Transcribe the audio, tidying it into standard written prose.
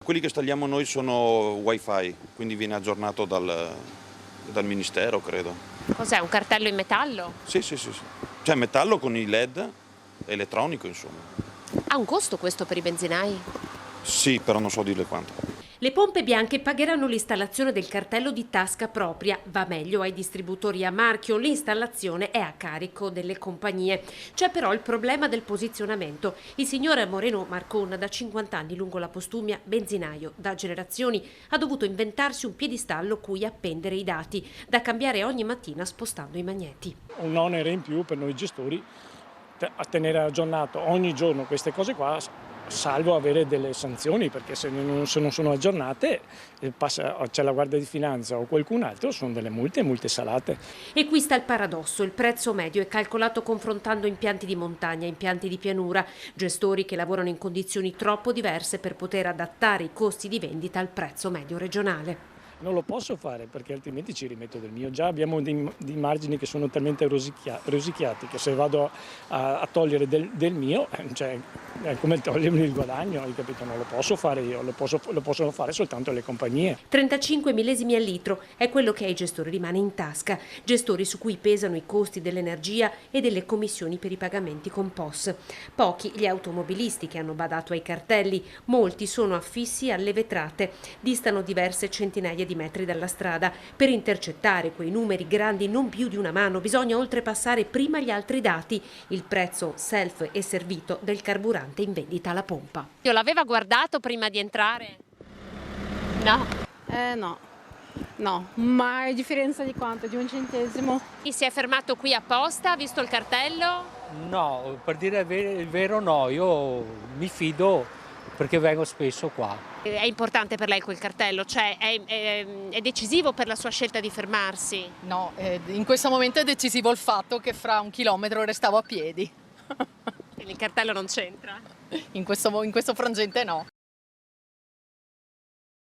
Quelli che installiamo noi sono wifi, quindi viene aggiornato dal ministero, credo. Cos'è, un cartello in metallo? Sì. Cioè metallo con i LED, elettronico insomma. Ha un costo questo per i benzinai? Sì, però non so dirle quanto. Le pompe bianche pagheranno l'installazione del cartello di tasca propria, va meglio ai distributori a marchio, l'installazione è a carico delle compagnie. C'è però il problema del posizionamento. Il signor Moreno Marcon, da 50 anni lungo la Postumia, benzinaio da generazioni, ha dovuto inventarsi un piedistallo cui appendere i dati, da cambiare ogni mattina spostando i magneti. Un onere in più per noi gestori a tenere aggiornato ogni giorno queste cose qua, salvo avere delle sanzioni, perché se non sono aggiornate c'è la Guardia di Finanza o qualcun altro, sono delle multe salate. E qui sta il paradosso: il prezzo medio è calcolato confrontando impianti di montagna e impianti di pianura, gestori che lavorano in condizioni troppo diverse per poter adattare i costi di vendita al prezzo medio regionale. Non lo posso fare perché altrimenti ci rimetto del mio. Già abbiamo dei margini che sono talmente rosicchiati che se vado a togliere del mio, cioè, è come togliermi il guadagno, hai capito? Non lo posso fare io, lo possono fare soltanto le compagnie. 35 millesimi al litro è quello che ai gestori rimane in tasca, gestori su cui pesano i costi dell'energia e delle commissioni per i pagamenti con POS. Pochi gli automobilisti che hanno badato ai cartelli, molti sono affissi alle vetrate, distano diverse centinaia di metri dalla strada. Per intercettare quei numeri grandi non più di una mano bisogna oltrepassare prima gli altri dati, il prezzo self e servito del carburante in vendita alla pompa. Io l'aveva guardato prima di entrare? No. No, ma è differenza di quanto? Di un centesimo? Si è fermato qui apposta, ha visto il cartello? No, per dire il vero no, io mi fido perché vengo spesso qua. È importante per lei quel cartello? Cioè è decisivo per la sua scelta di fermarsi? No, in questo momento è decisivo il fatto che fra 1 chilometro restavo a piedi. Quindi il cartello non c'entra? In questo frangente no.